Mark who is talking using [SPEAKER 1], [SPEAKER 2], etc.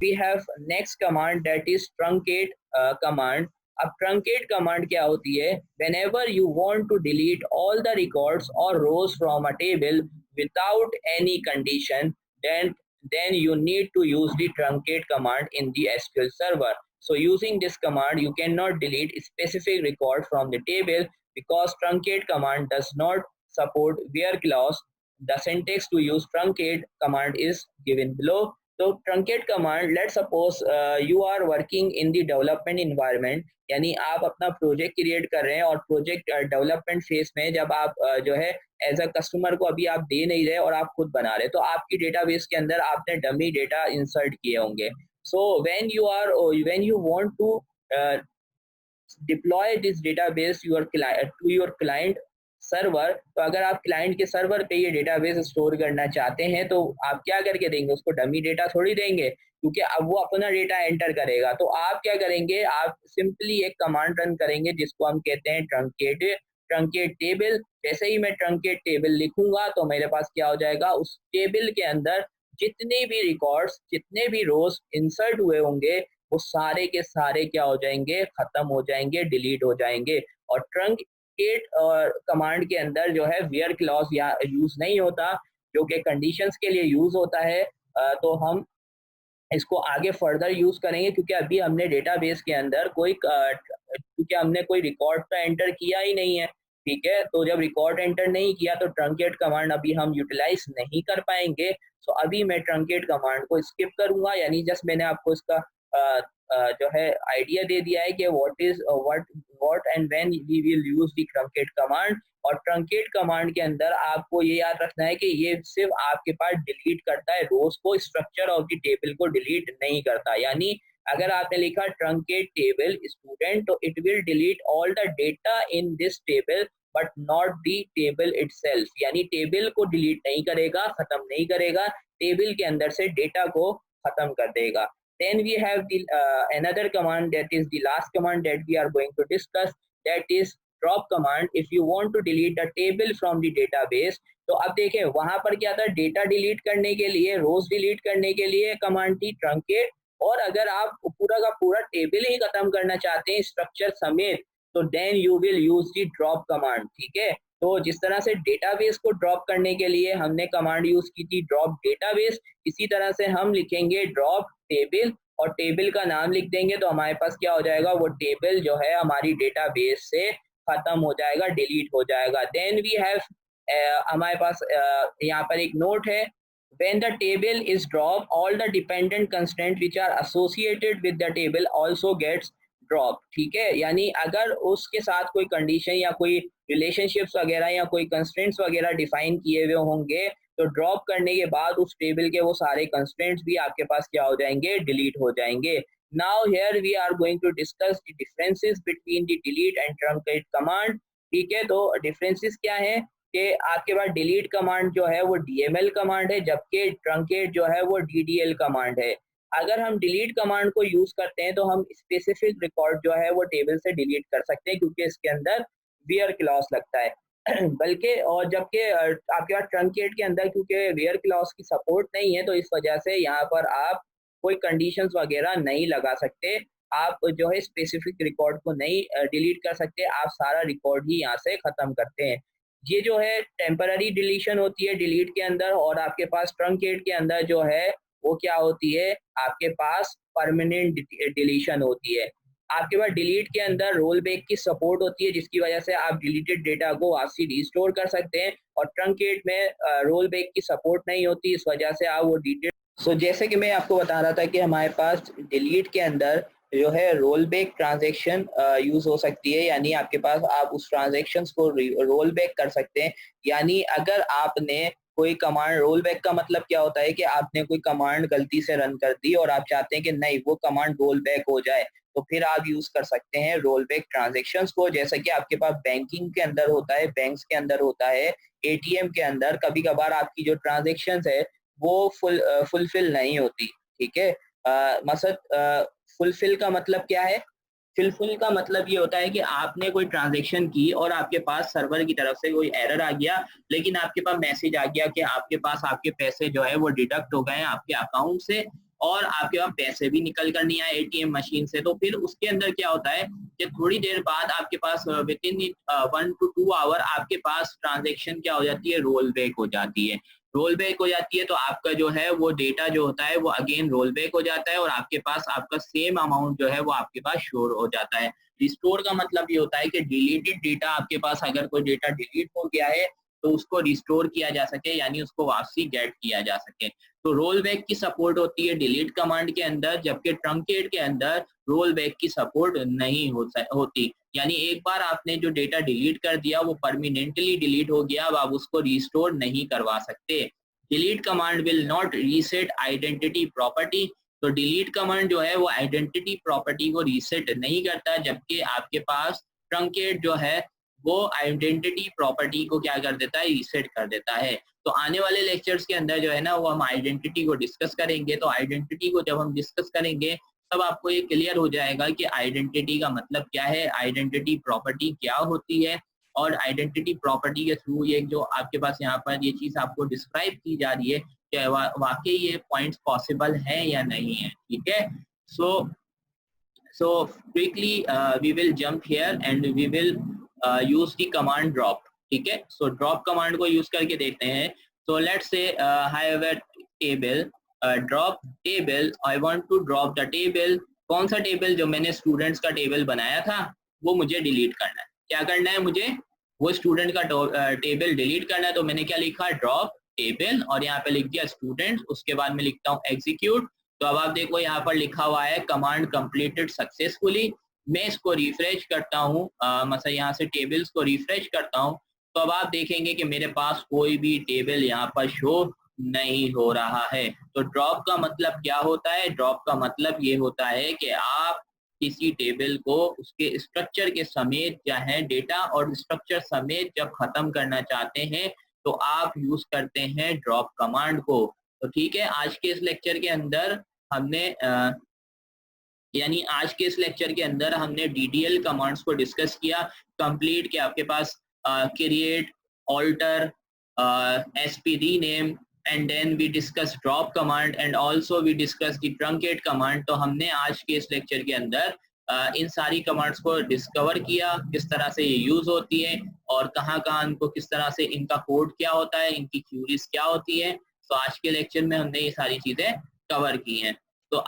[SPEAKER 1] we have next command, that is truncate command. अब truncate command क्या होती है? Whenever you want to delete all the records or rows from a table without any condition, then you need to use the truncate command in the SQL server. So using this command, you cannot delete specific record from the table because truncate command does not support where clause. The syntax to use truncate command is given below. तो truncate command, let suppose you are working in the development environment, यानी आप अपना project create कर रहे हैं और project development phase में जब आप जो है एज अ कस्टमर को अभी आप दे नहीं रहे और आप खुद बना रहे, तो आपकी डेटाबेस के अंदर आपने डमी डेटा इंसर्ट किए होंगे. So when you want to deploy this database to your client server, तो अगर आप क्लाइंट के सर्वर पे ये डेटाबेस स्टोर करना चाहते हैं तो आप क्या करके देंगे? उसको डमी डेटा थोड़ी देंगे, क्योंकि अब वो अपना डेटा एंटर करेगा. तो आप क्या करेंगे? आप सिंपली एक कमांड रन करेंगे जिसको हम कहते हैं ट्रंकेट टेबल. जैसे ही मैं ट्रंकेट टेबल लिखूंगा तो मेरे पास क्या हो जाएगा? उस टेबल के अंदर जितने भी रिकॉर्ड्स, जितने भी रोज इंसर्ट हुए होंगे, वो सारे के सारे क्या हो जाएंगे? खत्म हो जाएंगे, डिलीट हो जाएंगे. और ट्रंकेट कमांड के अंदर जो है वेयर क्लॉज या यूज नहीं होता, जो कि कंडीशंस के लिए यूज होता है. तो हम इसको आगे फर्दर यूज करेंगे, क्योंकि अभी हमने डेटाबेस के अंदर क्योंकि हमने कोई रिकॉर्ड तो एंटर किया ही नहीं है. ठीक है, तो जब रिकॉर्ड एंटर नहीं किया तो ट्रंकेट कमांड अभी हम यूटिलाइज नहीं कर पाएंगे. सो अभी मैं ट्रंकेट कमांड को स्किप करूंगा, यानी जस्ट मैंने आपको इसका जो है आइडिया दे दिया है कि what and when we will use the truncate command. और ट्रंकेट कमांड के अंदर आपको ये याद रखना है कि ये सिर्फ आपके पास डिलीट करता है रोज को, स्ट्रक्चर ऑफ द टेबल को डिलीट नहीं करता. यानी अगर आपने लिखा ट्रंकेट टेबल स्टूडेंट, तो it will delete all the data in this table but not the table itself. यानी टेबल को डिलीट नहीं करेगा, खत्म नहीं करेगा, टेबल के अंदर से डेटा को खत्म कर देगा. Then we have the another command, that is the last command that we are going to discuss, that is drop command. If you want to delete the table from the database, तो अब देखें वहां पर क्या था? Data delete करने के लिए, रोज डिलीट करने के लिए कमांड थी ट्रंकेट. और अगर आप पूरा का पूरा टेबल ही खत्म करना चाहते हैं स्ट्रक्चर समेत, तो then you will use the drop command. ठीक है, तो जिस तरह से डेटाबेस को ड्रॉप करने के लिए हमने कमांड यूज की थी ड्रॉप डेटाबेस, इसी तरह से हम लिखेंगे ड्रॉप टेबल और टेबल का नाम लिख देंगे, तो हमारे पास क्या हो जाएगा? वो टेबल जो है हमारी डेटाबेस से खत्म हो जाएगा, डिलीट हो जाएगा. देन वी हैव हमारे पास यहाँ पर एक नोट है, when the table is dropped, all the dependent constraints which are associated with the table also gets dropped. ठीक है, यानी अगर उसके साथ कोई कंडीशन या कोई रिलेशनशिप्स वगैरह या कोई कंस्ट्रेंट्स वगैरह डिफाइन किए हुए होंगे, तो ड्रॉप करने के बाद उस टेबल के वो सारे कंस्ट्रेंट्स भी आपके पास क्या हो जाएंगे? डिलीट हो जाएंगे. Now here we are going to discuss the differences between the delete and truncate command. ठीक है, तो डिफरेंसेस क्या है कि आपके पास डिलीट कमांड जो है वो डीएमएल कमांड है, जबकि ट्रंकेट जो है वो डीडीएल कमांड है. अगर हम डिलीट कमांड को यूज करते हैं तो हम स्पेसिफिक रिकॉर्ड जो है वो टेबल से डिलीट कर सकते हैं, क्योंकि इसके अंदर वेयर क्लॉज लगता है. बल्कि और जबकि आपके पास ट्रंकेट के अंदर क्योंकि वेयर क्लॉज की सपोर्ट नहीं है, तो इस वजह से यहाँ पर आप कोई कंडीशंस वगैरह नहीं लगा सकते. आप जो है स्पेसिफिक रिकॉर्ड को नहीं डिलीट कर सकते, आप सारा रिकॉर्ड ही यहाँ से खत्म करते हैं. ये जो है टेम्पररी डिलीशन होती है डिलीट के अंदर, और आपके पास ट्रंकेट के अंदर जो है वो क्या होती है? आपके पास परमानेंट डिलीशन होती है. आपके पास डिलीट के अंदर रोल बैक की सपोर्ट होती है, जिसकी वजह से आप डिलीटेड डेटा को वापसी रिस्टोर कर सकते हैं, और ट्रंकेट में रोल बैक की सपोर्ट नहीं होती, इस वजह से आप वो डिटेल. सो जैसे कि मैं आपको बता रहा था कि हमारे पास डिलीट के अंदर जो है रोल बैक ट्रांजैक्शन यूज हो सकती है, यानी आपके पास आप उस ट्रांजैक्शंस को रोल बैक कर सकते हैं. यानी अगर आपने कोई कमांड, रोल बैक का मतलब क्या होता है कि आपने कोई कमांड गलती से रन कर दी और आप चाहते हैं कि नहीं वो कमांड रोल बैक हो जाए, तो फिर आप यूज कर सकते हैं रोल बैक ट्रांजैक्शंस को. जैसा कि आपके पास बैंकिंग के अंदर होता है, बैंक्स के अंदर होता है, एटीएम के अंदर कभी कभार आपकी जो ट्रांजैक्शंस है वो फुलफिल नहीं होती. ठीक है, मकसद फुलफिल का मतलब क्या है? फुलफिल का मतलब ये होता है कि आपने कोई ट्रांजैक्शन की और आपके पास सर्वर की तरफ से कोई एरर आ गया, लेकिन आपके पास मैसेज आ गया कि आपके पास आपके पैसे जो है वो डिडक्ट हो गए हैं आपके अकाउंट से, और आपके पास पैसे भी निकल कर नहीं आए एटीएम मशीन से, तो फिर उसके अंदर क्या होता है कि थोड़ी देर बाद आपके पास विद इन 1 to 2 आवर आपके पास ट्रांजेक्शन क्या हो जाती है, रोल बैक हो जाती है। रोल बैक हो जाती है तो आपका जो है वो डेटा जो होता है वो अगेन रोल बैक हो जाता है और आपके पास आपका सेम अमाउंट जो है वो आपके पास शोर हो जाता है। रिस्टोर का मतलब ये होता है कि डिलीटेड डेटा, आपके पास अगर कोई डेटा डिलीट हो गया है तो उसको रिस्टोर किया जा सके, यानी उसको वापसी गेट किया जा सके। तो रोल बैक की सपोर्ट होती है डिलीट कमांड के अंदर, जबकि ट्रंकेट के अंदर रोल बैक की सपोर्ट नहीं होती। यानी एक बार आपने जो डेटा डिलीट कर दिया वो परमानेंटली डिलीट हो गया, अब आप उसको रिस्टोर नहीं करवा सकते। Delete command will not reset identity property. तो डिलीट कमांड जो है वो आइडेंटिटी प्रॉपर्टी को रीसेट नहीं करता, जबकि आपके पास ट्रंकेट जो है वो आइडेंटिटी प्रॉपर्टी को क्या कर देता है, रीसेट कर देता है। तो आने वाले लेक्चर्स के अंदर जो है ना वो हम आइडेंटिटी को डिस्कस करेंगे। तो आइडेंटिटी को जब हम डिस्कस करेंगे तब आपको ये क्लियर हो जाएगा कि आइडेंटिटी का मतलब क्या है, आइडेंटिटी प्रॉपर्टी क्या होती है, और आइडेंटिटी प्रॉपर्टी के थ्रू ये जो आपके पास यहाँ पर ये चीज आपको डिस्क्राइब की जा रही है कि वाकई ये पॉइंट्स पॉसिबल है या नहीं है। ठीक है, so quickly we will jump here and we will use the command drop. ठीक है, so drop command को use करके देखते हैं। so let's say I have a table, drop table, I want to drop the table। कौन सा table, जो मैंने स्टूडेंट्स का टेबल बनाया था वो मुझे डिलीट करना है। क्या करना है मुझे, वो स्टूडेंट का टेबल डिलीट करना है। तो मैंने क्या लिखा, ड्रॉप टेबल, और यहाँ पे लिख दिया स्टूडेंट, उसके बाद में लिखता हूँ एग्जीक्यूट। तो अब आप देखो यहाँ पर लिखा हुआ है कमांड कंप्लीटेड सक्सेसफुली। मैं इसको रिफ्रेश करता हूँ, मतलब यहाँ से टेबल्स को रिफ्रेश करता हूँ, तो अब आप देखेंगे कि मेरे पास कोई भी टेबल यहाँ पर शो नहीं हो रहा है। तो ड्रॉप का मतलब क्या होता है, ड्रॉप का मतलब ये होता है कि आप किसी टेबल को उसके स्ट्रक्चर के समेत चाहे डेटा और स्ट्रक्चर समेत जब खत्म करना चाहते हैं तो आप यूज करते हैं ड्रॉप कमांड को। तो ठीक है, आज के इस लेक्चर के अंदर हमने यानी आज के इस लेक्चर के अंदर हमने DDL कमांड्स को डिस्कस किया कंप्लीट, के आपके पास create, alter, SP rename, and then we discuss drop command and also we discuss the truncate command. तो हमने आज के इस लेक्चर के अंदर इन सारी कमांड्स को डिस्कवर किया, किस तरह से ये यूज होती है और कहाँ इनको किस तरह से इनका कोड क्या होता है, इनकी क्यूरीज क्या होती है। तो आज के लेक्चर में हमने ये सारी चीजें कवर की हैं।